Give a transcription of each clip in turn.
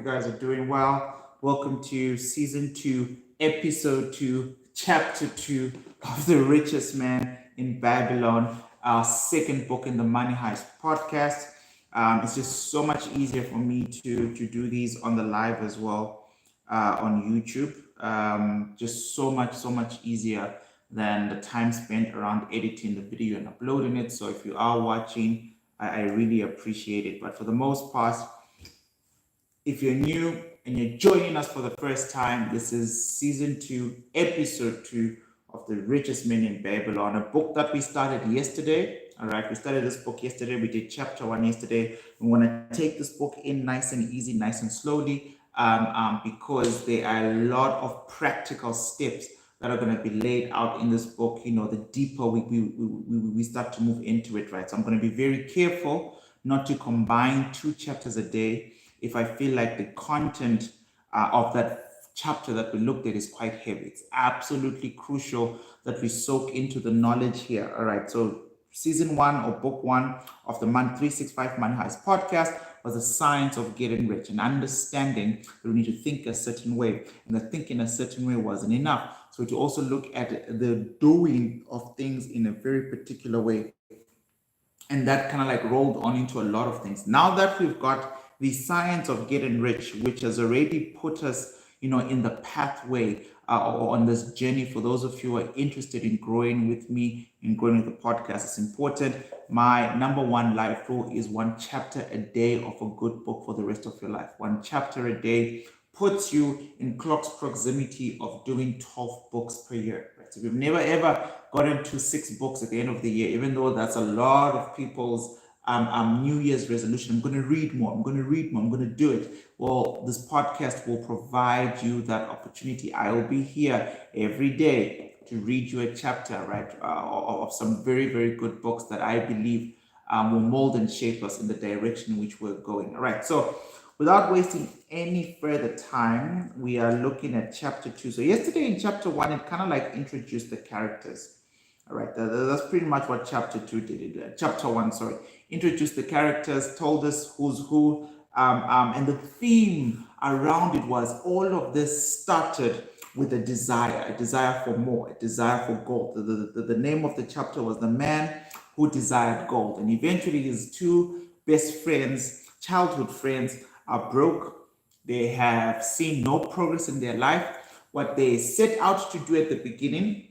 you guys are doing well. Welcome to season 2, episode 2, chapter 2 of The Richest Man in Babylon, our second book in the Money Heist podcast. It's just so much easier for me to do these on the live as well on YouTube. Just so much easier than the time spent around editing the video and uploading it. So if you are watching, I really appreciate it. But for the most part, if you're new and you're joining us for the first time, this is season 2, episode 2 of The Richest Man in Babylon, a book that we started yesterday. All right, we started this book yesterday. We did chapter 1 yesterday. We want to take this book in nice and easy, nice and slowly, because there are a lot of practical steps that are going to be laid out in this book. You know, the deeper we start to move into it, right? So I'm going to be very careful not to combine 2 chapters a day if I feel like the content of that chapter that we looked at is quite heavy. It's absolutely crucial that we soak into the knowledge here. All right, so season 1 or book 1 of the 365 Money Heist podcast was the science of getting rich and understanding that we need to think a certain way, and that thinking a certain way wasn't enough. So to also look at the doing of things in a very particular way, and that kind of like rolled on into a lot of things. Now that we've got the science of getting rich, which has already put us, in the pathway or on this journey. For those of you who are interested in growing with me and growing with the podcast, it's important. My number 1 life rule is 1 chapter a day of a good book for the rest of your life. 1 chapter a day puts you in close proximity of doing 12 books per year. Right? So we've never ever gotten to 6 books at the end of the year, even though that's a lot of people's New Year's resolution. I'm going to read more. I'm going to read more. I'm going to do it. Well, this podcast will provide you that opportunity. I will be here every day to read you a chapter, right, of some very, very good books that I believe will mold and shape us in the direction in which we're going. All right. So without wasting any further time, we are looking at chapter 2. So yesterday in chapter 1, it kind of like introduced the characters. All right, that's pretty much what chapter 2 did. Chapter 1, sorry, introduced the characters, told us who's who, and the theme around it was all of this started with a desire for more, a desire for gold. The name of the chapter was The Man Who Desired Gold. And eventually his 2 best friends, childhood friends, are broke. They have seen no progress in their life. What they set out to do at the beginning,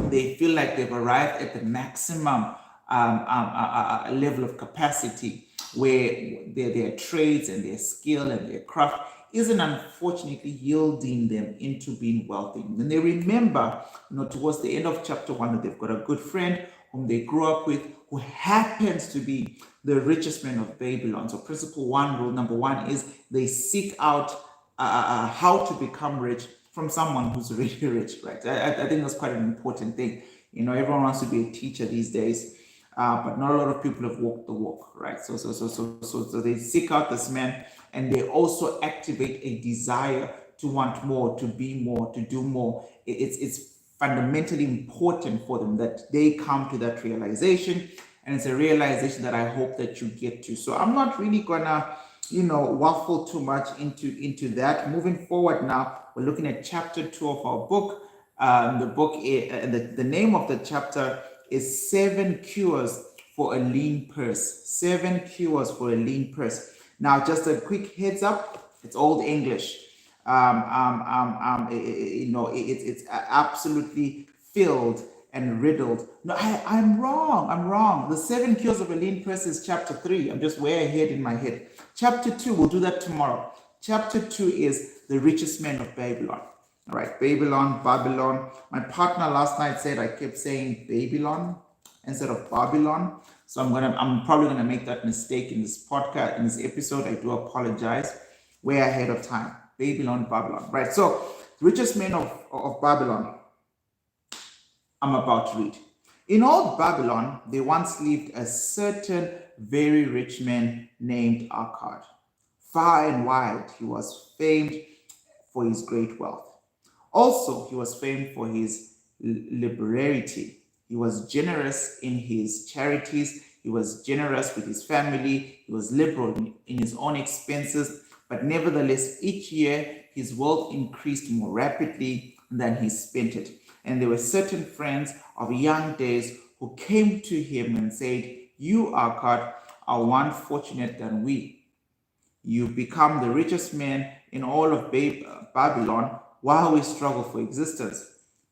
they feel like they've arrived at the maximum level of capacity, where their trades and their skill and their craft isn't unfortunately yielding them into being wealthy. And they remember, towards the end of chapter 1, that they've got a good friend whom they grew up with, who happens to be the richest man of Babylon. So principle 1, rule number 1 is they seek out how to become rich from someone who's really rich, right? I think that's quite an important thing. Everyone wants to be a teacher these days, but not a lot of people have walked the walk, right? So they seek out this man, and they also activate a desire to want more, to be more, to do more. It's fundamentally important for them that they come to that realization, and it's a realization that I hope that you get to. So I'm not really gonna waffle too much into that. Moving forward now, we're looking at chapter 2 of our book. The name of the chapter is 7 Cures for a Lean Purse. 7 Cures for a Lean Purse. Now, just a quick heads up, it's Old English. It's absolutely filled and riddled. No, I'm wrong. The 7 Cures of a Lean Purse is chapter 3. I'm just way ahead in my head. Chapter 2, we'll do that tomorrow. Chapter 2 is The Richest Man of Babylon. All right, Babylon. My partner last night said I kept saying Babylon instead of Babylon. So I'm probably gonna make that mistake in this podcast, in this episode. I do apologize. Way ahead of time. Babylon. Right. So, The Richest Man of Babylon, I'm about to read. In old Babylon, there once lived a certain very rich man named Akkad. Far and wide, he was famed for his great wealth. Also, he was famed for his liberality. He was generous in his charities. He was generous with his family. He was liberal in his own expenses. But nevertheless, each year his wealth increased more rapidly than he spent it. And there were certain friends of young days who came to him and said, "You, our God, are one fortunate than we. You become the richest man in all of Babylon while we struggle for existence.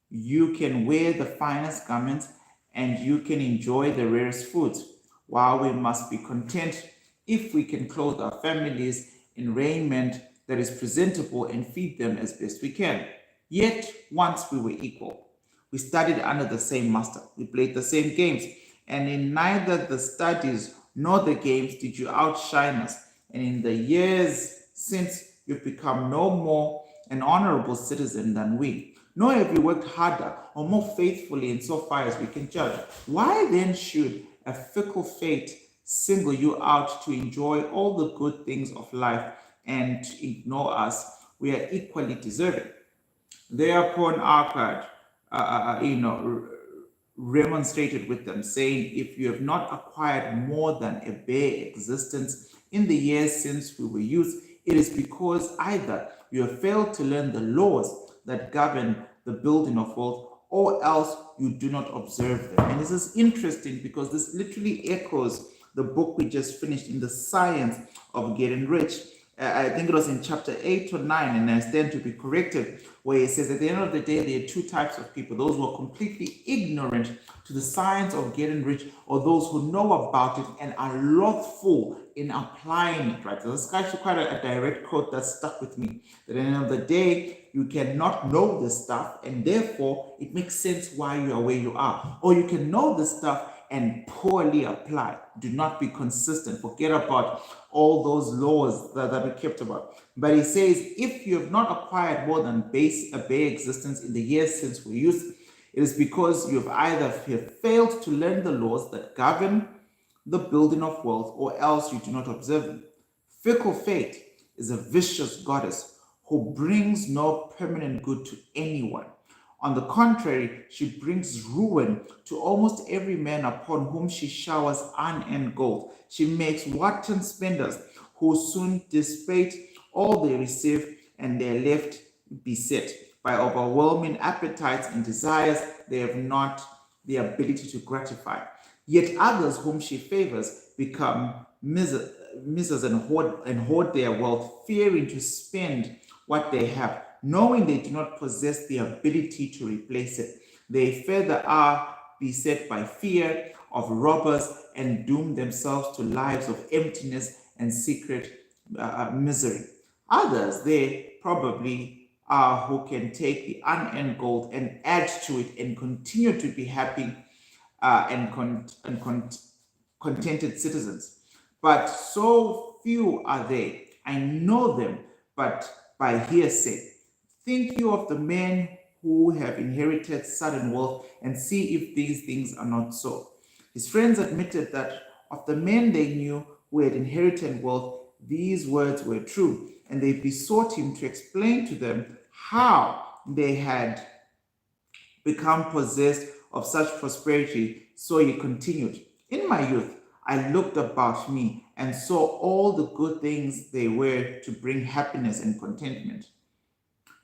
You can wear the finest garments and you can enjoy the rarest foods, while we must be content if we can clothe our families in raiment that is presentable and feed them as best we can. Yet once we were equal. We studied under the same master. We played the same games. And in neither the studies nor the games did you outshine us. And in the years since, you've become no more an honorable citizen than we. Nor have you worked harder or more faithfully in so far as we can judge. Why then should a fickle fate single you out to enjoy all the good things of life and to ignore us? We are equally deserving." Thereupon Arcad, remonstrated with them, saying, "If you have not acquired more than a bare existence in the years since we were youth, it is because either you have failed to learn the laws that govern the building of wealth, or else you do not observe them." And this is interesting because this literally echoes the book we just finished in the science of getting rich. I think it was in chapter 8 or 9, and I stand to be corrected, where it says at the end of the day, there are two types of people: those who are completely ignorant to the science of getting rich, or those who know about it and are slothful in applying it, right? So this is actually quite a direct quote that stuck with me. That at the end of the day, you cannot know this stuff, and therefore it makes sense why you are where you are. Or you can know this stuff and poorly apply. Do not be consistent. Forget about all those laws that we kept about. But he says, if you have not acquired more than a bare existence in the years since we youth, it is because you have either failed to learn the laws that govern the building of wealth, or else you do not observe them. Fickle fate is a vicious goddess who brings no permanent good to anyone. On the contrary, she brings ruin to almost every man upon whom she showers unearned gold. She makes wanton spenders who soon dissipate all they receive, and they are left beset by overwhelming appetites and desires they have not the ability to gratify. Yet others whom she favors become misers and hoard their wealth, fearing to spend what they have, knowing they do not possess the ability to replace it. They further are beset by fear of robbers and doom themselves to lives of emptiness and secret misery. Others, they probably are who can take the unearned gold and add to it and continue to be happy contented citizens. But so few are they. I know them, but by hearsay. Think you of the men who have inherited sudden wealth, and see if these things are not so. His friends admitted that of the men they knew who had inherited wealth, these words were true, and they besought him to explain to them how they had become possessed of such prosperity. So he continued, "In my youth, I looked about me and saw all the good things they were to bring happiness and contentment.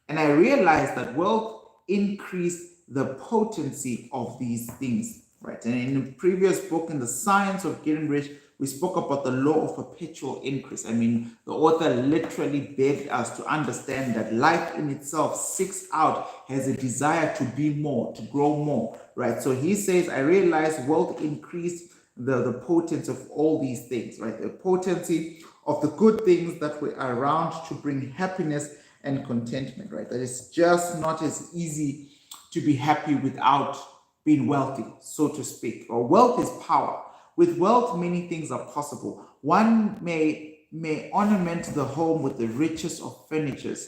And I realized that wealth increased the potency of these things," right? And in the previous book, in the science of getting rich, we spoke about the law of perpetual increase. I mean, the author literally begged us to understand that life in itself seeks out, has a desire to be more, to grow more, right? So he says, I realized wealth increased the potency of all these things, right? The potency of the good things that were around to bring happiness and contentment, right? That it's just not as easy to be happy without being wealthy, so to speak. Or wealth is power. With wealth, many things are possible. One may ornament the home with the richest of furnitures.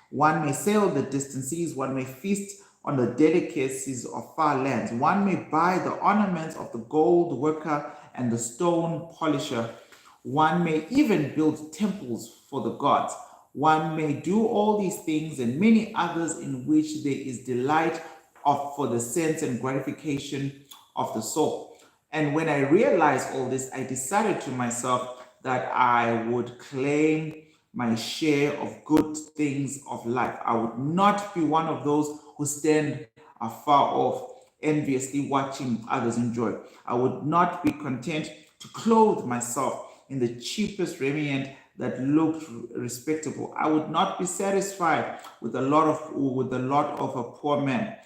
One may sail the distant seas. One may feast on the delicacies of far lands. One may buy the ornaments of the gold worker and the stone polisher. One may even build temples for the gods. One may do all these things and many others in which there is delight for the sense and gratification of the soul. And when I realized all this, I decided to myself that I would claim my share of good things of life. I would not be one of those who stand afar off, enviously watching others enjoy. I would not be content to clothe myself in the cheapest raiment that looked respectable. I would not be satisfied with a lot of a poor man.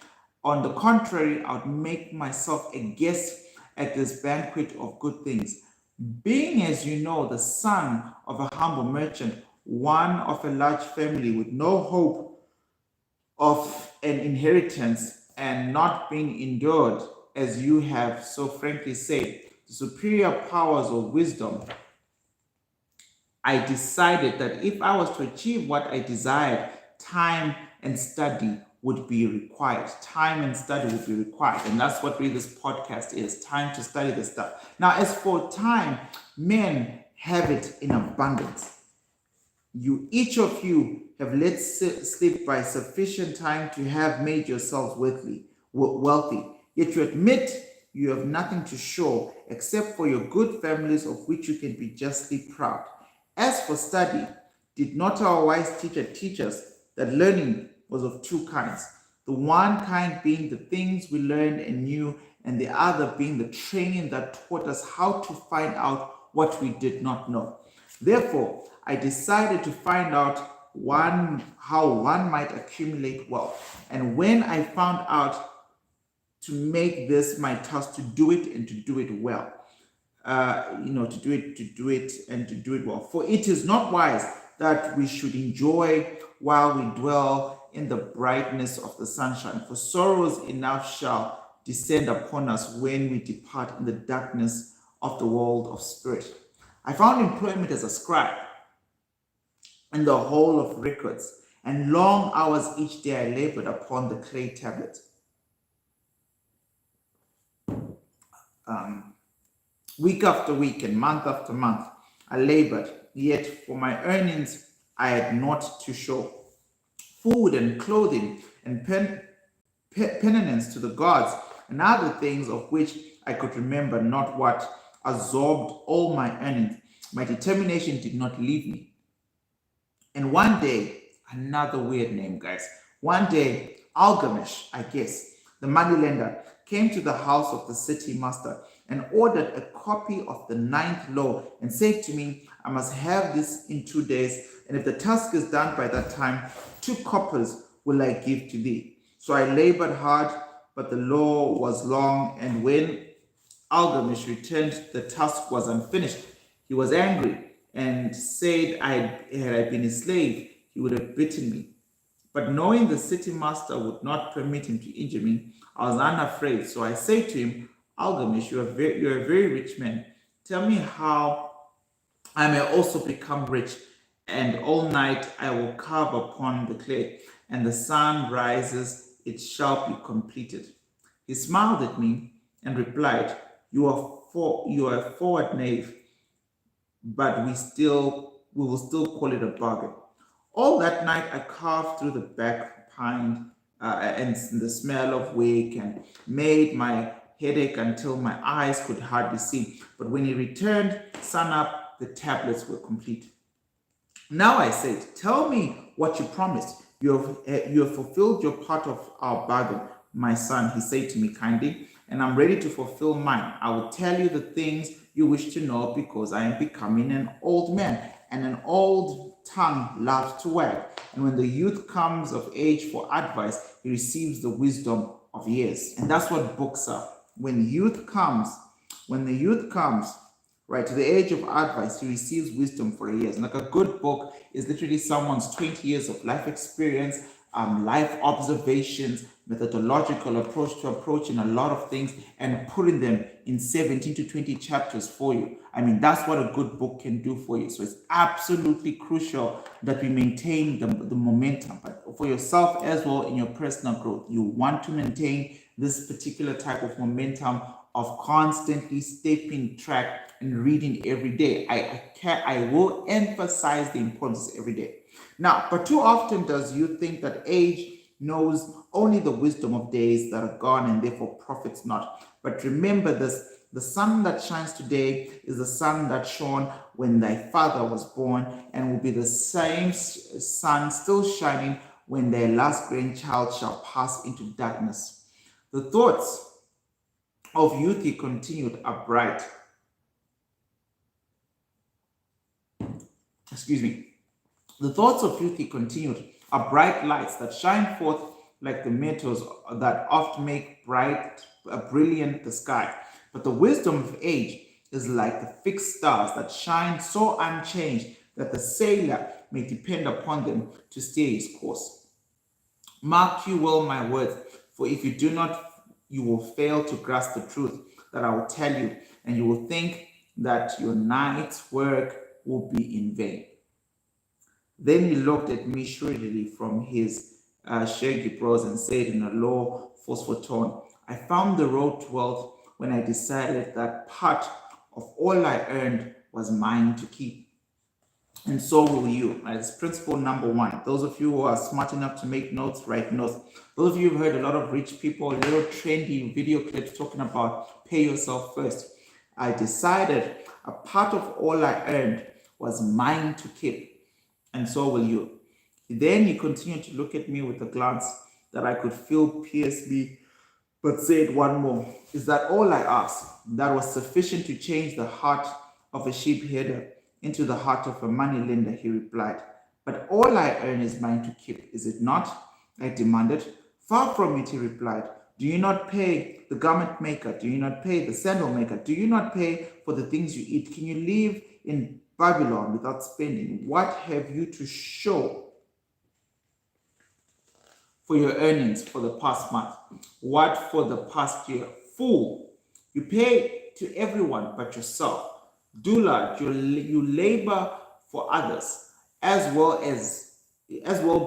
On the contrary, I would make myself a guest at this banquet of good things. Being, as you know, the son of a humble merchant, one of a large family with no hope of an inheritance, and not being endured, as you have so frankly said, the superior powers of wisdom, I decided that if I was to achieve what I desired, time and study would be required. Time and study would be required. And that's what really this podcast is, time to study this stuff. Now, as for time, men have it in abundance. Each of you have let slip by sufficient time to have made yourselves wealthy. Yet you admit you have nothing to show except for your good families, of which you can be justly proud. As for study, did not our wise teacher teach us that learning was of two kinds? The one kind being the things we learned and knew, and the other being the training that taught us how to find out what we did not know. Therefore, I decided to find out how one might accumulate wealth. And when I found out, to make this my task, to do it and to do it well. To do it well. For it is not wise that we should enjoy while we dwell in the brightness of the sunshine. For sorrows enough shall descend upon us when we depart in the darkness of the world of spirit. I found employment as a scribe in the hall of records, and long hours each day I labored upon the clay tablet. Week after week and month after month, I labored, yet for my earnings I had naught to show. Food and clothing and penance to the gods and other things of which I could remember not what absorbed all my earnings. My determination did not leave me. And one day, another weird name, guys. One day, Algamish, I guess, the moneylender, came to the house of the city master and ordered a copy of the 9th law and said to me, I must have this in 2 days, and if the task is done by that time, 2 coppers will I give to thee. So I labored hard, but the law was long, and when Algamish returned, the task was unfinished. He was angry and said, had I been a slave, he would have beaten me. But knowing the city master would not permit him to injure me, I was unafraid. So I said to him, Algamish, you are a very rich man. Tell me how I may also become rich. And all night I will carve upon the clay, and the sun rises, it shall be completed. He smiled at me and replied, You are a forward knave, but we will still call it a bargain. All that night I carved through the back pine and the smell of wick, and made my headache until my eyes could hardly see. But when he returned, sun up, the tablets were complete. Now I said, Tell me what you promised. You have fulfilled your part of our bargain, my son, he said to me kindly, and I'm ready to fulfill mine. I will tell you the things you wish to know, because I am becoming an old man, and an old tongue loves to wag. And when the youth comes of age for advice, he receives the wisdom of years. And that's what books are. When the youth comes, right, to the age of advice, he receives wisdom for years. And like a good book is literally someone's 20 years of life experience, life observations, methodological approach to approaching a lot of things, and putting them in 17 to 20 chapters for you. I mean, that's what a good book can do for you. So it's absolutely crucial that we maintain the momentum. But for yourself as well, in your personal growth, you want to maintain this particular type of momentum of constantly stepping track and reading every day. I will emphasize the importance every day. Now, but too often does you think that age knows only the wisdom of days that are gone and therefore profits not. But remember this, the sun that shines today is the sun that shone when thy father was born, and will be the same sun still shining when their last grandchild shall pass into darkness. The thoughts of youth, he continued, are bright. Excuse me. The thoughts of youth, he continued, are bright lights that shine forth like the meteors that oft make brilliant the sky. But the wisdom of age is like the fixed stars that shine so unchanged that the sailor may depend upon them to steer his course. Mark you well my words, for if you do not, you will fail to grasp the truth that I will tell you, and you will think that your night's work will be in vain. Then he looked at me shrewdly from his shaggy brows and said in a low, forceful tone, I found the road to wealth when I decided that part of all I earned was mine to keep. And so will you. Right? It's principle number one. Those of you who are smart enough to make notes, write notes. Those of you who've heard a lot of rich people, little trendy video clips talking about pay yourself first. I decided a part of all I earned was mine to keep. And so will you. Then he continued to look at me with a glance that I could feel pierce me, but said one more, is that all I asked? That was sufficient to change the heart of a sheep herder into the heart of a money lender, he replied. But all I earn is mine to keep, is it not? I demanded. Far from it, he replied. Do you not pay the garment maker? Do you not pay the sandal maker? Do you not pay for the things you eat? Can you live in Babylon without spending? What have you to show for your earnings for the past month? What for the past year? Fool, you pay to everyone but yourself. Dullard, you labor for others, as well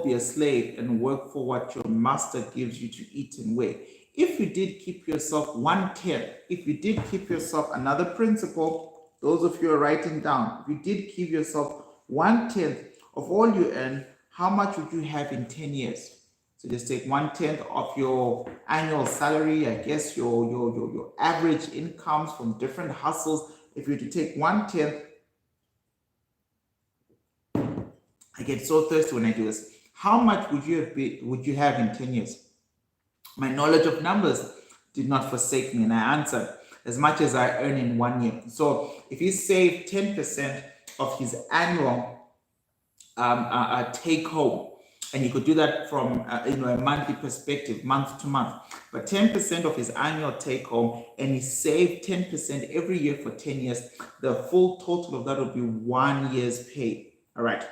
be a slave and work for what your master gives you to eat and wear. If you did keep yourself 1/10, if you did keep yourself, another principle, those of you who are writing down, if you did keep yourself 1/10 of all you earn, how much would you have in 10 years? So just take 1/10 of your annual salary, I guess your average incomes from different hustles. If you were to take 1/10, I get so thirsty when I do this. How much would you have in 10 years? My knowledge of numbers did not forsake me, and I answered, as much as I earn in 1 year. So if he saved 10% of his annual take home, and he could do that from a monthly perspective, month to month, but 10% of his annual take home, and he saved 10% every year for 10 years, the full total of that would be 1 year's pay. All right.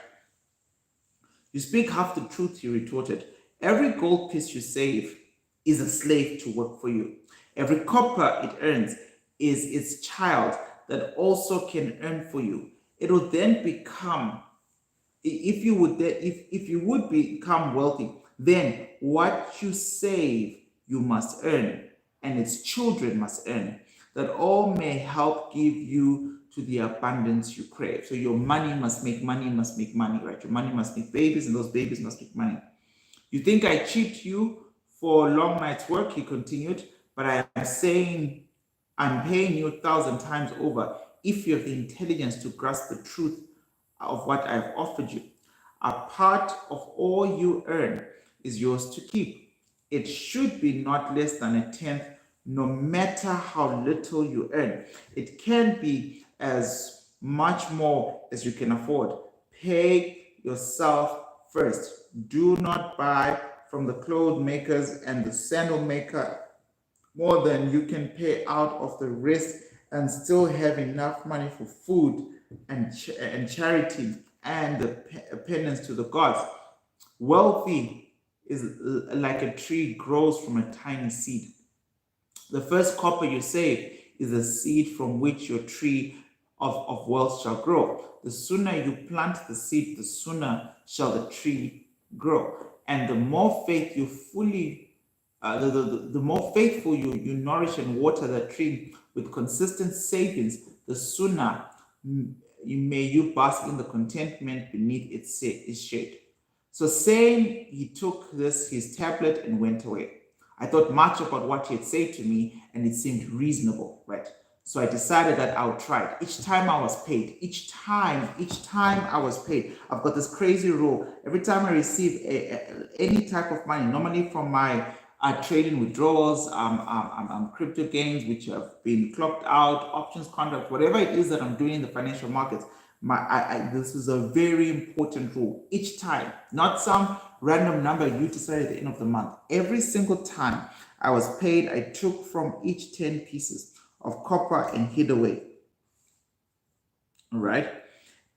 You speak half the truth, he retorted. Every gold piece you save is a slave to work for you. Every copper it earns is its child that also can earn for you. It will then become, if you would become wealthy, then what you save you must earn, and its children must earn, that all may help give you to the abundance you crave. So your money must make money, right? Your money must make babies, and those babies must make money. You think I cheat you for a long night's work, he continued, but I am saying I'm paying you 1,000 times over if you have the intelligence to grasp the truth of what I've offered you. A part of all you earn is yours to keep. It should be not less than 1/10, no matter how little you earn. It can be as much more as you can afford. Pay yourself first. Do not buy from the clothes makers and the sandal maker more than you can pay out of the rest and still have enough money for food and charity and the penance to the gods. Wealthy is like a tree grows from a tiny seed. The first copper you save is a seed from which your tree of wealth shall grow. The sooner you plant the seed, the sooner shall the tree grow. And the more faith you the more faithful you nourish and water the tree with consistent savings, the sooner you bask in the contentment beneath its shade. So saying, he took his tablet and went away. I thought much about what he had said to me, and it seemed reasonable, right? So I decided that I would try it. Each time I was paid, each time I was paid. I've got this crazy rule. Every time I receive any type of money, normally from my trading withdrawals, crypto gains, which have been clocked out, options contracts, whatever it is that I'm doing in the financial markets, this is a very important rule. Each time, not some random number you decide at the end of the month. Every single time I was paid, I took from each 10 pieces of copper and hid away. All right.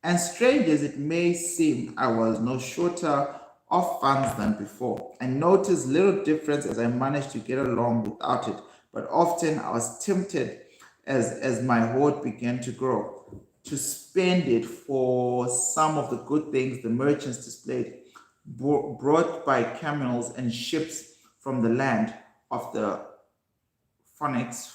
And strange as it may seem, I was no shorter of funds than before. I noticed little difference as I managed to get along without it, but often I was tempted as my hoard began to grow to spend it for some of the good things the merchants displayed, brought by camels and ships from the land of the phonicians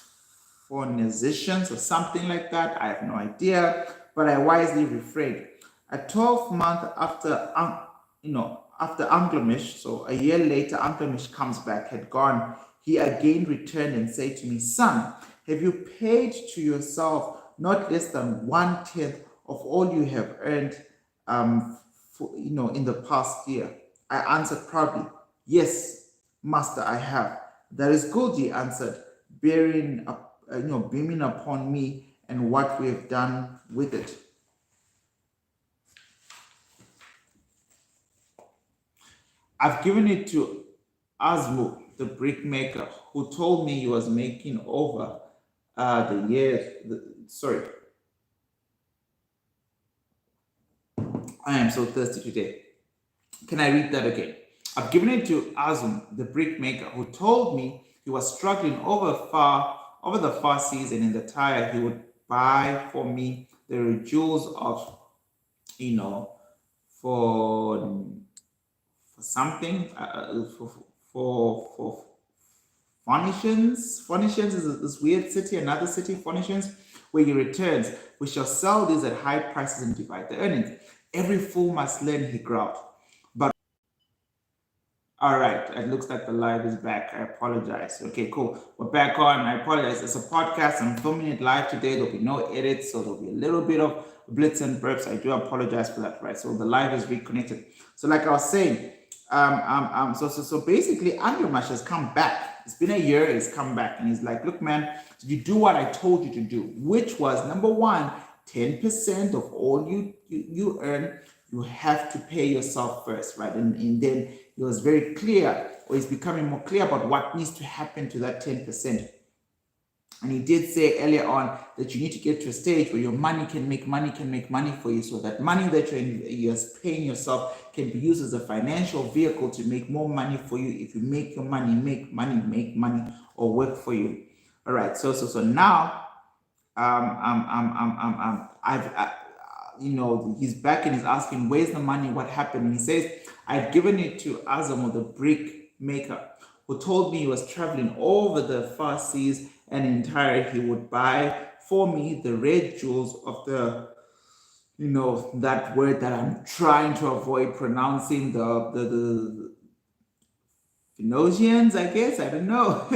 or something like that. I have no idea, but I wisely refrained. A 12-month after, after Anglamish, so a year later, Anglamish comes back, had gone. He again returned and said to me, "Son, have you paid to yourself not less than 1/10 of all you have earned, in the past year?" I answered proudly, "Yes, master, I have." "That is good," he answered, beaming upon me and what we have done with it. "I've given it to Asmu, the brickmaker, who told me he was making over the years. Sorry, I am so thirsty today. Can I read that again? "I've given it to Azum, the brickmaker, who told me he was struggling over the far seas, and in the tire he would buy for me the jewels of, for something, for Phoenicians. Phoenicians is this weird city, another city, Phoenicians, where he returns. We shall sell these at high prices and divide the earnings. Every fool must learn," he growled. But all right, it looks like the live is back. I apologize. Okay, cool. We're back on. I apologize. It's a podcast. I'm filming it live today. There'll be no edits, so there'll be a little bit of blitz and burps. I do apologize for that, right? So the live is reconnected. So like I was saying, so basically, Andromash has come back. It's been a year. He's come back, and he's like, "Look, man, did you do what I told you to do? Which was, number one, 10% of all you earn, you have to pay yourself first, right?" And then he was very clear, or he's becoming more clear about what needs to happen to that 10%. And he did say earlier on that you need to get to a stage where your money can make money for you, so that money that you're paying yourself can be used as a financial vehicle to make more money for you. If you make your money, make money, or work for you. All right. So now, he's back and he's asking, "Where's the money? What happened?" And he says, "I'd given it to Azam, the brick maker, who told me he was traveling over the far seas, and in time he would buy for me the red jewels of the, that word that I'm trying to avoid pronouncing, the Phoenicians, I guess. I don't know."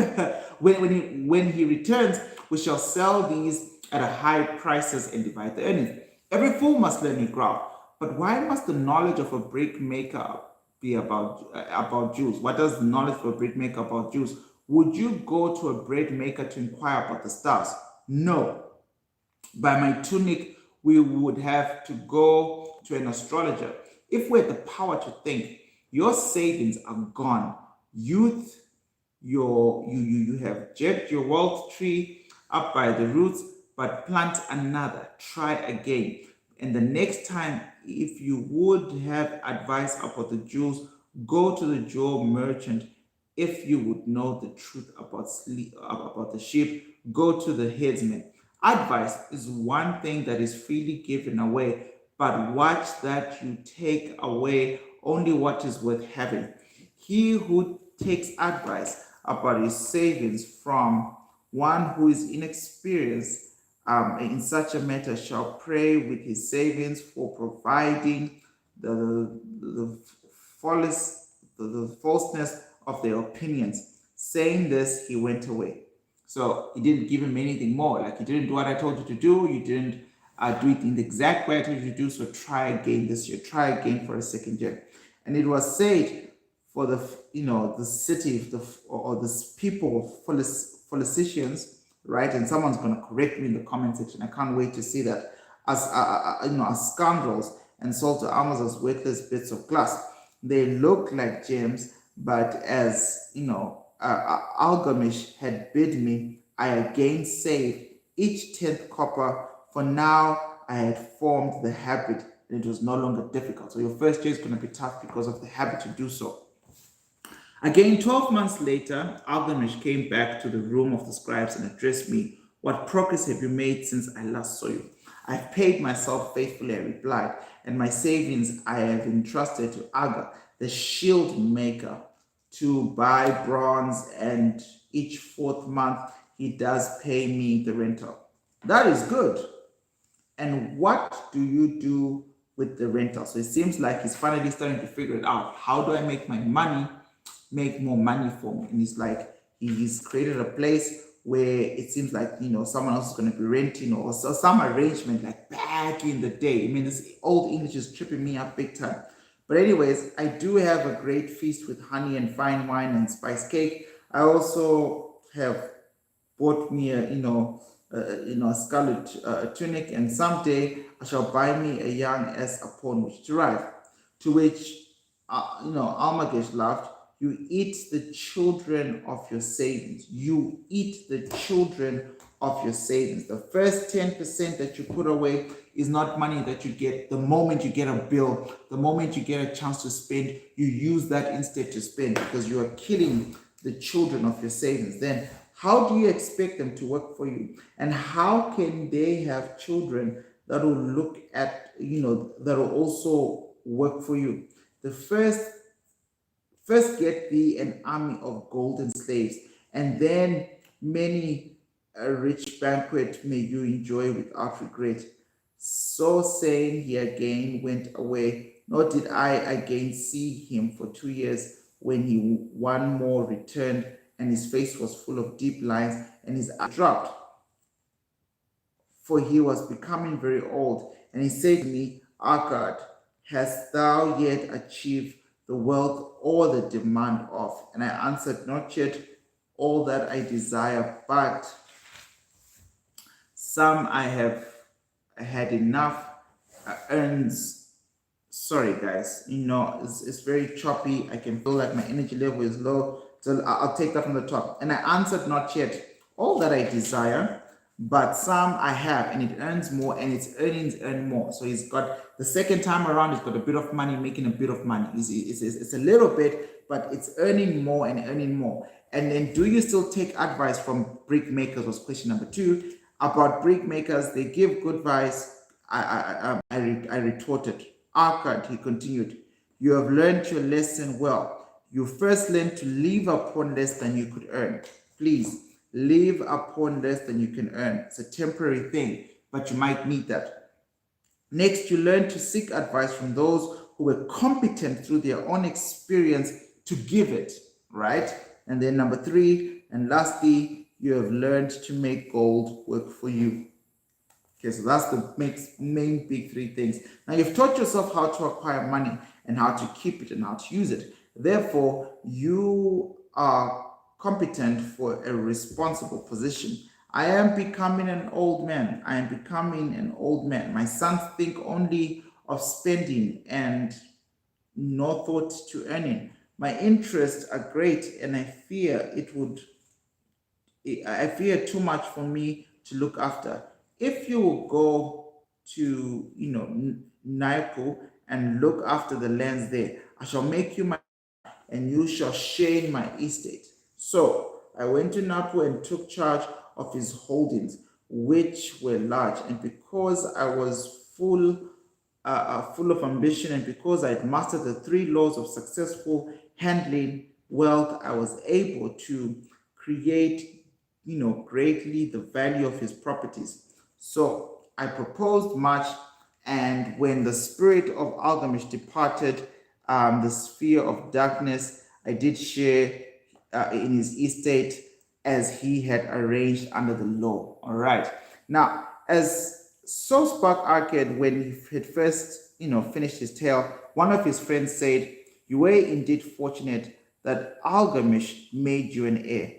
when he returns, we shall sell these at a high prices and divide the earnings. Every fool must learn, he growled. But why must the knowledge of a brick maker be about Jews? What does the knowledge of a brick maker about Jews? Would you go to a bread maker to inquire about the stars? No. By my tunic, we would have to go to an astrologer. If we had the power to think, your savings are gone. Youth, you have jacked your wealth tree up by the roots, but plant another, try again. And the next time, if you would have advice about the jewels, go to the jewel merchant. If you would know the truth about the sheep, go to the headsman. Advice is one thing that is freely given away, but watch that you take away only what is worth having. He who takes advice about his savings from one who is inexperienced in such a matter shall pray with his savings for providing the falseness of their opinions. Saying this, he went away. So he didn't give him anything more. Like, you didn't do what I told you to do. You didn't do it in the exact way I told you to do. So try again this year. Try again for a second year. And it was said for the city, or the people, politicians, right? And someone's going to correct me in the comment section. I can't wait to see that. As scoundrels and sold to Amazon as worthless bits of glass. They look like gems, but as Algamish had bid me, I again saved each 10th copper. For now, I had formed the habit, and it was no longer difficult. So your first year is going to be tough because of the habit to do so. Again, 12 months later, Algamish came back to the room of the scribes and addressed me. What progress have you made since I last saw you? I've paid myself faithfully, I replied, and my savings I have entrusted to Aga, the shield maker, to buy bronze, and each 4th month he does pay me the rental. That is good. And what do you do with the rental? So it seems like he's finally starting to figure it out. How do I make my money make more money for me? And he's like, he's created a place where it seems like someone else is going to be renting, or some arrangement like back in the day. I mean, this old English is tripping me up big time. But anyways, I do have a great feast with honey and fine wine and spice cake. I also have bought me a scarlet tunic, and someday I shall buy me a young ass upon which to ride. To which Almagesh laughed. You eat the children of your savings. You eat the children of your savings. The first 10% that you put away is not money that you get the moment you get a bill, the moment you get a chance to spend. You use that instead to spend, because you are killing the children of your savings. Then how do you expect them to work for you? And how can they have children that will look at, that will also work for you? The First get thee an army of golden slaves, and then many a rich banquet may you enjoy without regret. So saying, he again went away, nor did I again see him for 2 years, when he one more returned, and his face was full of deep lines, and his eye dropped, for he was becoming very old. And he said to me, Akkad, hast thou yet achieved the wealth or the demand of? And I answered, not yet all that I desire, but some I have had enough. Earns, sorry guys, it's very choppy. I can feel like my energy level is low, so I'll take that from the top. And I answered, not yet all that I desire, but some I have, and it earns more, and its earnings earn more. So he's got, the second time around, he's got a bit of money, making a bit of money. It's a little bit, but it's earning more and earning more. And then, do you still take advice from brick makers, was question number 2. About brick makers, they give good advice. I retorted. Akkad, he continued, you have learned your lesson well. You first learned to live upon less than you could earn. Please, live upon less than you can earn. It's a temporary thing, but you might need that. Next, you learn to seek advice from those who were competent through their own experience to give it, right? And then number 3, and lastly, you have learned to make gold work for you. Okay, so that's the main big 3 things. Now, you've taught yourself how to acquire money and how to keep it and how to use it. Therefore, you are competent for a responsible position. I am becoming an old man. I am becoming an old man. My sons think only of spending and no thought to earning. My interests are great, and I fear too much for me to look after. If you will go to, Naipu and look after the lands there, I shall make you my, and you shall share in my estate. So I went to Napu and took charge of his holdings, which were large. And because I was full of ambition, and because I had mastered the 3 laws of successful handling wealth, I was able to create, greatly the value of his properties. So I proposed much, and when the spirit of Algamish departed the sphere of darkness, I did share in his estate, as he had arranged under the law. All right. Now, as so spoke Arcade when he had first, finished his tale, one of his friends said, "You were indeed fortunate that Algamish made you an heir.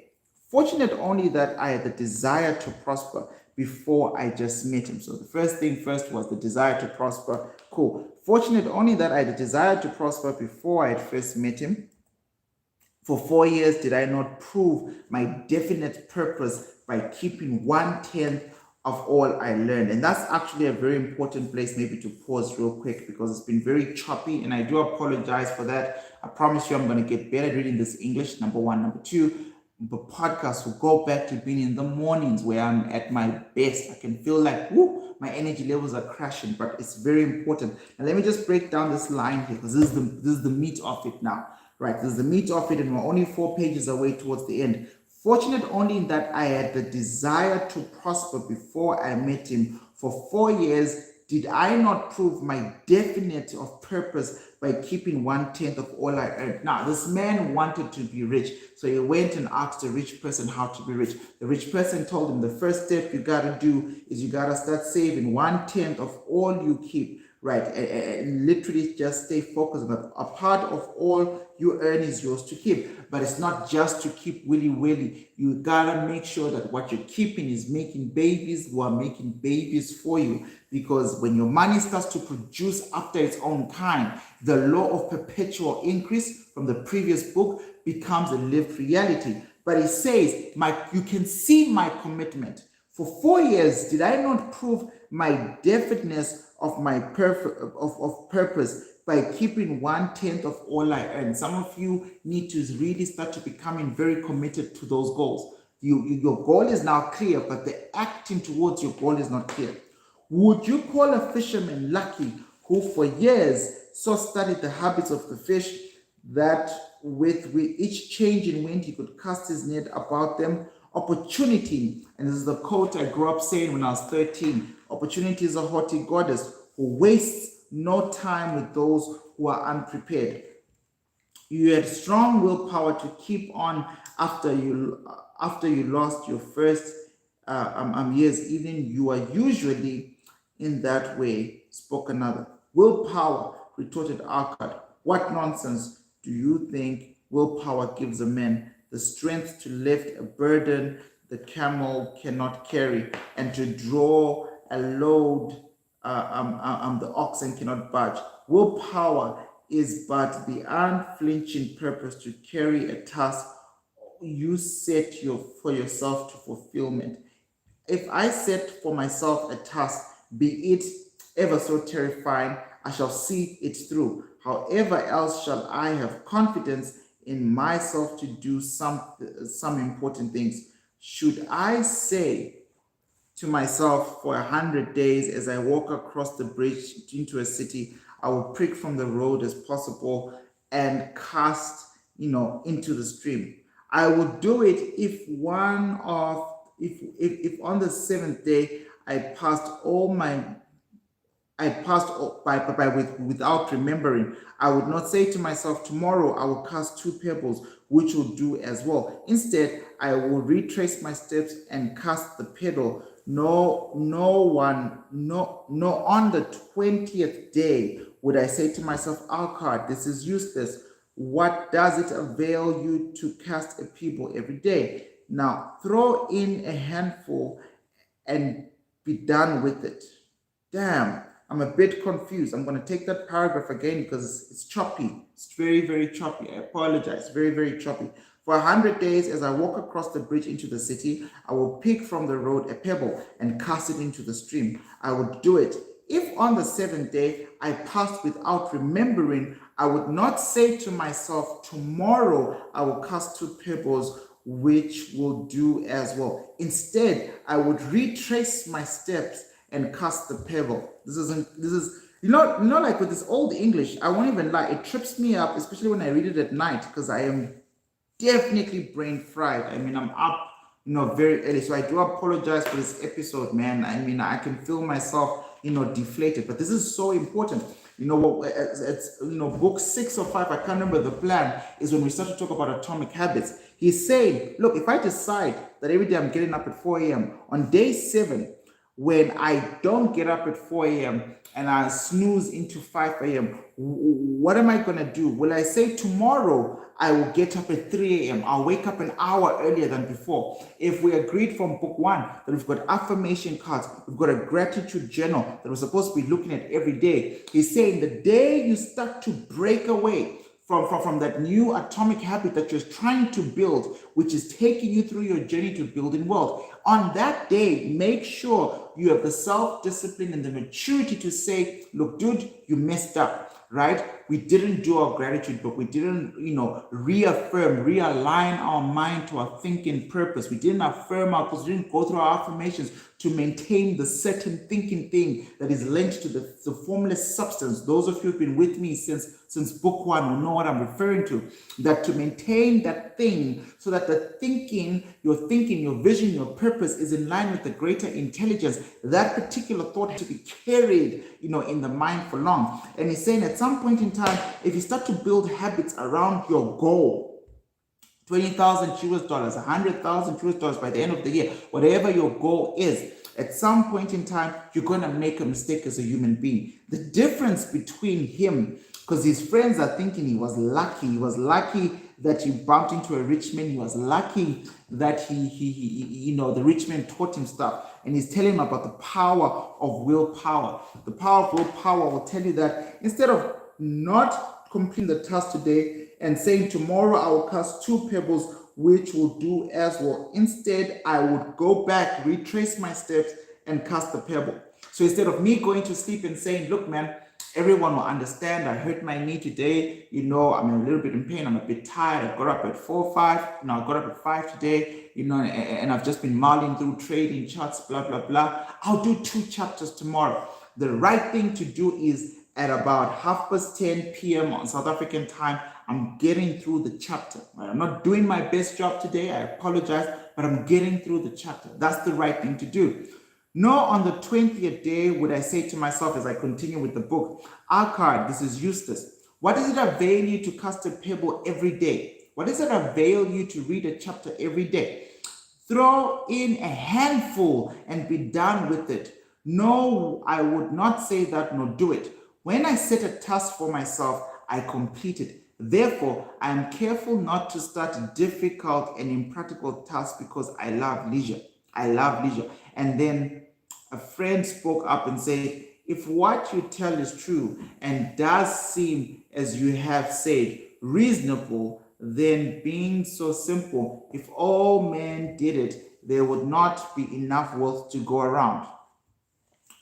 Fortunate only that I had the desire to prosper before I just met him." So the first thing first was the desire to prosper. Cool. Fortunate only that I had the desire to prosper before I had first met him. For 4 years did I not prove my definite purpose by keeping 1/10 of all I learned. And that's actually a very important place maybe to pause real quick, because it's been very choppy and I do apologize for that. I promise you I'm going to get better at reading this English, number one. Number two, the podcast will go back to being in the mornings where I'm at my best. I can feel like, whoo, my energy levels are crashing, but it's very important. And let me just break down this line here, because this is the meat of it now. Right, this is the meat of it, and we're only 4 pages away towards the end. Fortunate only in that I had the desire to prosper before I met him. For 4 years did I not prove my definite of purpose by keeping 1/10 of all I earned. Now, this man wanted to be rich, so he went and asked a rich person how to be rich. The rich person told him the first step you gotta do is you gotta start saving 1/10 of all you keep. Right, and literally just stay focused. But a part of all you earn is yours to keep. But it's not just to keep willy-willy. You gotta make sure that what you're keeping is making babies who are making babies for you. Because when your money starts to produce after its own kind, the law of perpetual increase from the previous book becomes a lived reality. But he says, you can see my commitment. For 4 years did I not prove my definiteness of my purpose by keeping 1/10 of all I earn. Some of you need to really start to becoming very committed to those goals. Your goal is now clear, but the acting towards your goal is not clear. Would you call a fisherman lucky who for years so studied the habits of the fish that with each change in wind he could cast his net about them? Opportunity, and this is the quote I grew up saying when I was 13, opportunity is a haughty goddess who wastes no time with those who are unprepared. You had strong willpower to keep on after you lost your first years. Even you are usually in that way, spoke another. Willpower, retorted Arkad. What nonsense. Do you think willpower gives a man the strength to lift a burden the camel cannot carry, and to draw a load the oxen cannot budge? Willpower is but the unflinching purpose to carry a task you set for yourself to fulfillment. If I set for myself a task, be it ever so terrifying, I shall see it through. However else shall I have confidence in myself to do some important things? Should I say to myself for 100 days as I walk across the bridge into a city, I will prick from the road as possible and cast, into the stream. I will do it if on the 7th day I passed without remembering. I would not say to myself, tomorrow I will cast 2 pebbles, which will do as well. Instead, I will retrace my steps and cast the pebble. No, on the 20th day would I say to myself, Alcard, this is useless. What does it avail you to cast a pebble every day? Now throw in a handful and be done with it. Damn, I'm a bit confused. I'm going to take that paragraph again because it's choppy. It's very, very choppy. I apologize. Very, very choppy. For 100 days, as I walk across the bridge into the city, I will pick from the road a pebble and cast it into the stream. I would do it. If on the 7th day I passed without remembering, I would not say to myself, tomorrow I will cast 2 pebbles, which will do as well. Instead, I would retrace my steps and cast the pebble. This is like with this old English, I won't even lie, it trips me up, especially when I read it at night, because I am definitely brain fried. I'm up, very early. So I do apologize for this episode, man. I can feel myself, deflated. But this is so important. It's book 6 or 5, I can't remember the plan, is when we start to talk about atomic habits. He's saying, look, if I decide that every day I'm getting up at 4 a.m., on day 7, when I don't get up at 4 a.m. and I snooze into 5 a.m., what am I going to do? Will I say tomorrow I will get up at 3 a.m.? I'll wake up an hour earlier than before. If we agreed from book 1 that we've got affirmation cards, we've got a gratitude journal that we're supposed to be looking at every day, he's saying the day you start to break away from that new atomic habit that you're trying to build, which is taking you through your journey to building wealth, on that day, make sure you have the self-discipline and the maturity to say, look, dude, you messed up, right? We didn't do our gratitude book. We didn't, reaffirm, realign our mind to our thinking purpose. We didn't affirm our purpose. We didn't go through our affirmations to maintain the certain thinking thing that is linked to the formless substance. Those of you who've been with me since book 1 will know what I'm referring to. That to maintain that thing so that the thinking, your vision, your purpose is in line with the greater intelligence. That particular thought has to be carried, in the mind for long. And he's saying at some point in time, if you start to build habits around your goal, $20,000 US, $100,000 US by the end of the year, whatever your goal is, at some point in time, you're going to make a mistake as a human being. The difference between him, because his friends are thinking he was lucky that he bumped into a rich man. He was lucky that he the rich man taught him stuff. And he's telling him about the power of willpower. The power of willpower will tell you that instead of not completing the task today and saying tomorrow I will cast 2 pebbles, which will do as well. Instead, I would go back, retrace my steps, and cast the pebble. So instead of me going to sleep and saying, look, man, everyone will understand. I hurt my knee today. I'm a little bit in pain. I'm a bit tired. I got up at 4 or 5. I got up at 5 today, and I've just been mulling through trading charts, blah, blah, blah. I'll do 2 chapters tomorrow. The right thing to do is at about 10:30 p.m. on South African time, I'm getting through the chapter. I'm not doing my best job today. I apologize, but I'm getting through the chapter. That's the right thing to do. Nor on the 20th day would I say to myself as I continue with the book, Arkard, this is Eustace. What does it avail you to cast a pebble every day? What does it avail you to read a chapter every day? Throw in a handful and be done with it. No, I would not say that, nor do it. When I set a task for myself, I complete it. Therefore, I am careful not to start difficult and impractical tasks because I love leisure. And then a friend spoke up and said, if what you tell is true and does seem, as you have said, reasonable, then being so simple, if all men did it, there would not be enough wealth to go around.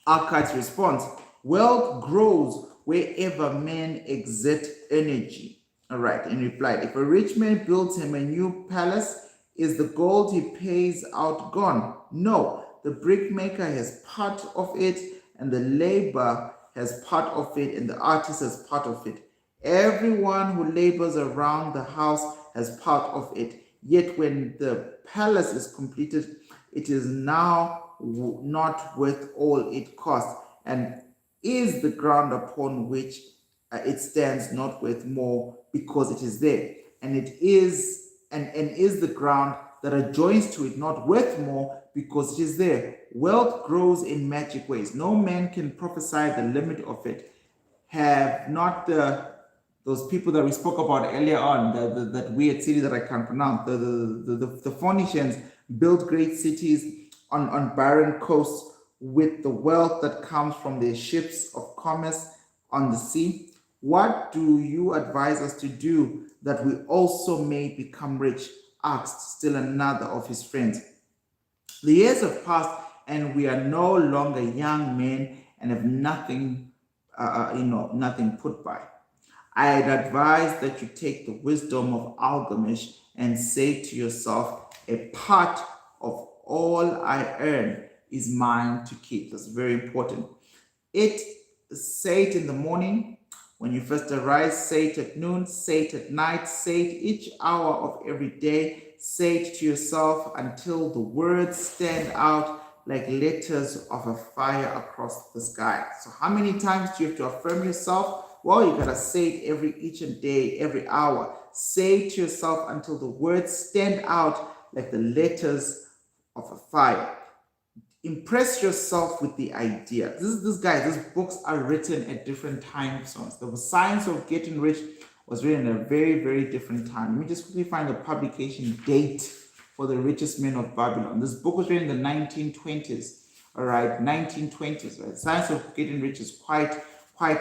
Arkard's response, wealth grows wherever men exert energy. All right, and replied, if a rich man builds him a new palace, is the gold he pays out gone? No, the brickmaker has part of it, and the labor has part of it, and the artist has part of it. Everyone who labors around the house has part of it. Yet when the palace is completed, it is now not worth all it costs, and is the ground upon which it stands not worth more because it is there, and it is is the ground that adjoins to it not worth more because it is there. Wealth grows in magic ways. No man can prophesy the limit of it. Have not those people that we spoke about earlier on, that weird city that I can't pronounce, the Phoenicians built great cities on barren coasts with the wealth that comes from their ships of commerce on the sea. What do you advise us to do that we also may become rich? Asked still another of his friends. The years have passed and we are no longer young men and have nothing put by. I'd advise that you take the wisdom of Algamish and say to yourself, a part of all I earn is mine to keep. That's very important. Say it in the morning, when you first arise, say it at noon, say it at night, say it each hour of every day. Say it to yourself until the words stand out like letters of a fire across the sky. So how many times do you have to affirm yourself? Well, you gotta say it each and day, every hour. Say it to yourself until the words stand out like the letters of a fire. Impress yourself with the idea. These books are written at different time zones. The Science of Getting Rich was written at a very, very different time. Let me just quickly find the publication date for The Richest Men of Babylon. This book was written in the 1920s. All right, 1920s. Right? Science of Getting Rich is quite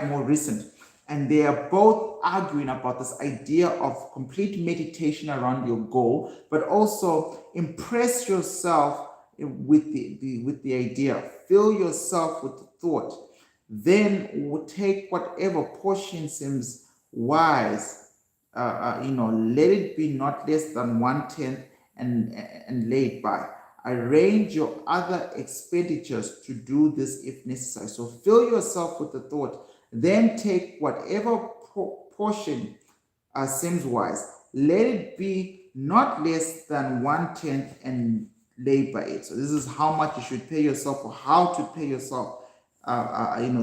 more recent. And they are both arguing about this idea of complete meditation around your goal, but also impress yourself with the idea. Fill yourself with the thought. Then take whatever portion seems wise. Let it be not less than 1/10 and lay it by. Arrange your other expenditures to do this if necessary. So fill yourself with the thought. Then take whatever portion seems wise. Let it be not less than 1/10 and lay by it. So this is how much you should pay yourself, or how to pay yourself,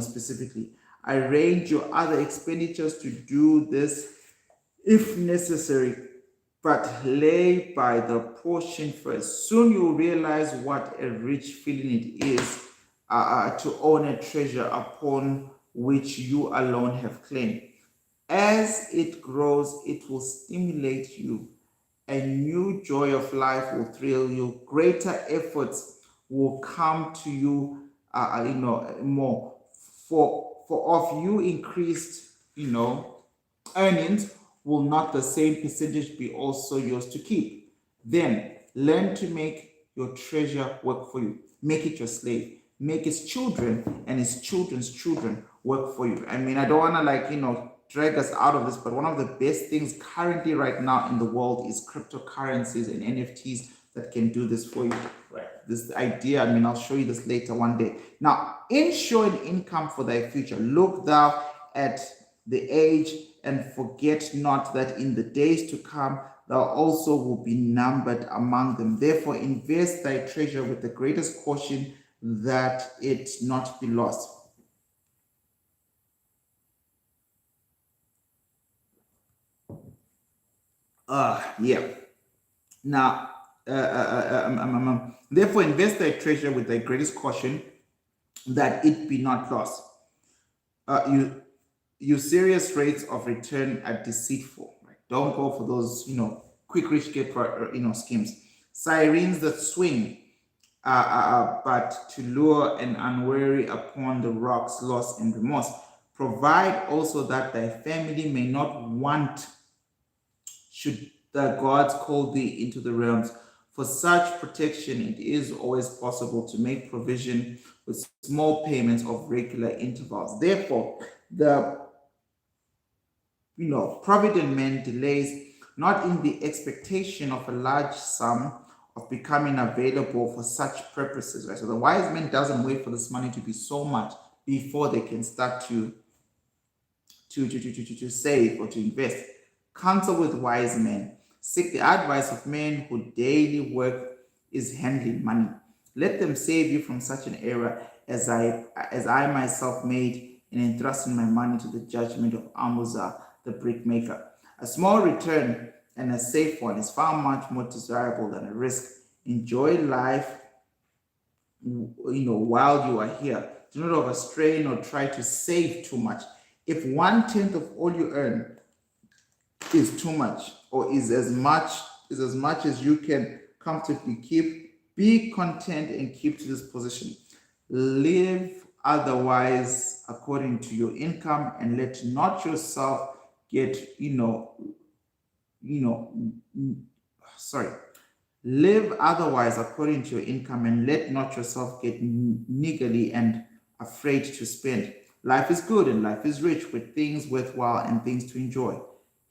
specifically. Arrange your other expenditures to do this if necessary, but lay by the portion first. Soon you will realize what a rich feeling it is to own a treasure upon which you alone have claim. As it grows, it will stimulate you. A new joy of life will thrill you. Greater efforts will come to you, more. For of you increased, earnings, will not the same percentage be also yours to keep? Then learn to make your treasure work for you. Make it your slave. Make its children and its children's children work for you. I mean, I don't want to drag us out of this, but one of the best things currently right now in the world is cryptocurrencies and NFTs that can do this for you. Right. This idea, I'll show you this later one day. Now, ensure an income for thy future. Look thou at the age, and forget not that in the days to come thou also will be numbered among them. Therefore, invest thy treasure with the greatest caution, that it not be lost. Now, therefore, invest thy treasure with thy greatest caution, that it be not lost. Usurious rates of return are deceitful. Right? Don't go for those, quick rich get schemes. Sirens that swing, but to lure an unwary upon the rocks, loss and remorse. Provide also that thy family may not want, should the gods call thee into the realms. For such protection, it is always possible to make provision with small payments of regular intervals. Therefore, the provident man delays not in the expectation of a large sum of becoming available for such purposes. Right? So the wise man doesn't wait for this money to be so much before they can start to save or to invest. Counsel with wise men. Seek the advice of men whose daily work is handling money. Let them save you from such an error as I myself made in entrusting my money to the judgment of Amuzah, the brickmaker. A small return and a safe one is far much more desirable than a risk. Enjoy life, while you are here. Do not overstrain or try to save too much. If 1/10 of all you earn is too much, or is as much as you can comfortably keep, be content and keep to this position. Live otherwise according to your income, and let not yourself get live otherwise according to your income, and let not yourself get niggardly and afraid to spend. Life is good and life is rich, with things worthwhile and things to enjoy.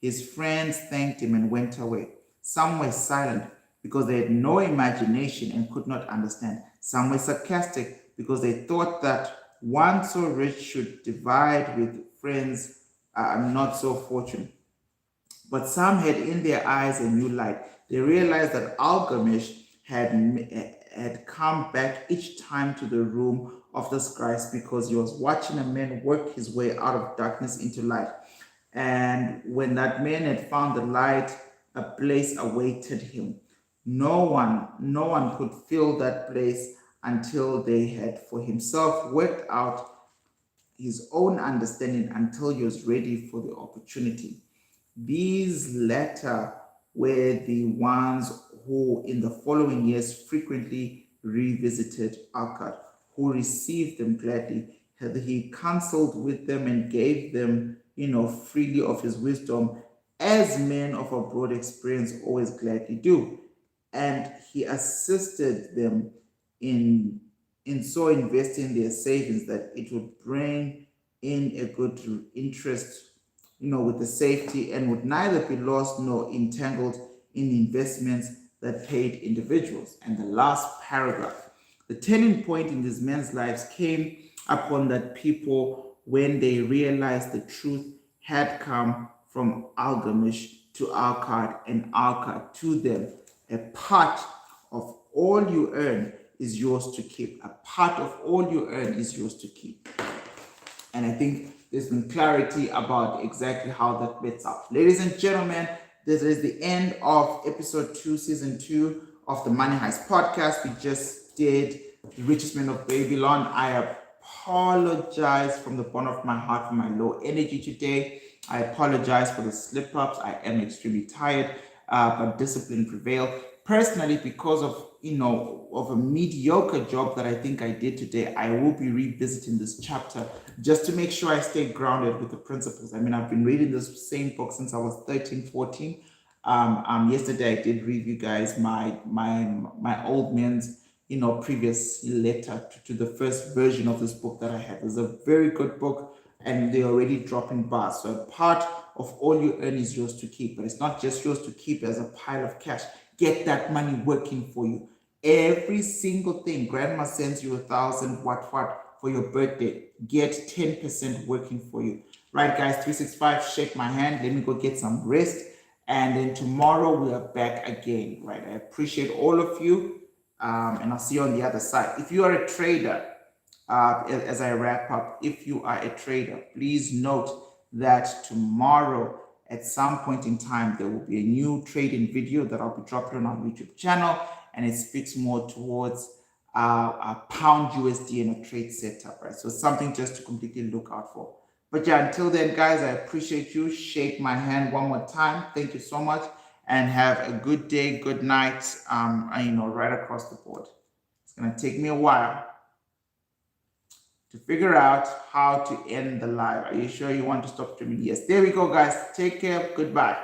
His friends thanked him and went away. Some were silent because they had no imagination and could not understand. Some were sarcastic because they thought that one so rich should divide with friends not so fortunate. But some had in their eyes a new light. They realized that Algamish had had come back each time to the room of this Christ because he was watching a man work his way out of darkness into light. And when that man had found the light, a place awaited him. No one could fill that place until they had for himself worked out his own understanding until he was ready for the opportunity. These latter were the ones who, in the following years, frequently revisited Akkad, who received them gladly. He counseled with them and gave them, freely of his wisdom, as men of a broad experience always gladly do. And he assisted them in so investing their savings that it would bring in a good interest, with the safety, and would neither be lost nor entangled in investments that paid individuals. And the last paragraph, the turning point in these men's lives came upon that people when they realized the truth had come from Algamish to Akkad and Akkad to them. A part of all you earn is yours to keep. A part of all you earn is yours to keep. And I think there's been clarity about exactly how that bits out. Ladies and gentlemen, this is the end of episode 2, season 2 of the Money Heist podcast. We just did the richest man of Babylon. I apologize from the bottom of my heart for my low energy today. I apologize for the slip-ups. I am extremely tired, but discipline prevailed. Personally, because of of a mediocre job that I think I did today, I will be revisiting this chapter just to make sure I stay grounded with the principles. I mean, I've been reading this same book since I was 13, 14. Yesterday I did review, guys, my old man's previous letter to the first version of this book that I have. It's a very good book, and they're already dropping bars. So a part of all you earn is yours to keep, but it's not just yours to keep as a pile of cash. Get that money working for you. Every single thing. Grandma sends you 1,000 what for your birthday. Get 10% working for you. Right, guys, 365, shake my hand. Let me go get some rest. And then tomorrow we are back again, right? I appreciate all of you. And I'll see you on the other side. If you are a trader, as I wrap up, if you are a trader, please note that tomorrow at some point in time, there will be a new trading video that I'll be dropping on our YouTube channel, and it speaks more towards a pound USD and a trade setup, right? So something just to completely look out for. But yeah, until then, guys, I appreciate you. Shake my hand one more time. Thank you so much, and have a good day, good night, right across the board. It's gonna take me a while to figure out how to end the live. Are you sure you want to stop streaming? Yes. There we go, guys. Take care. Goodbye.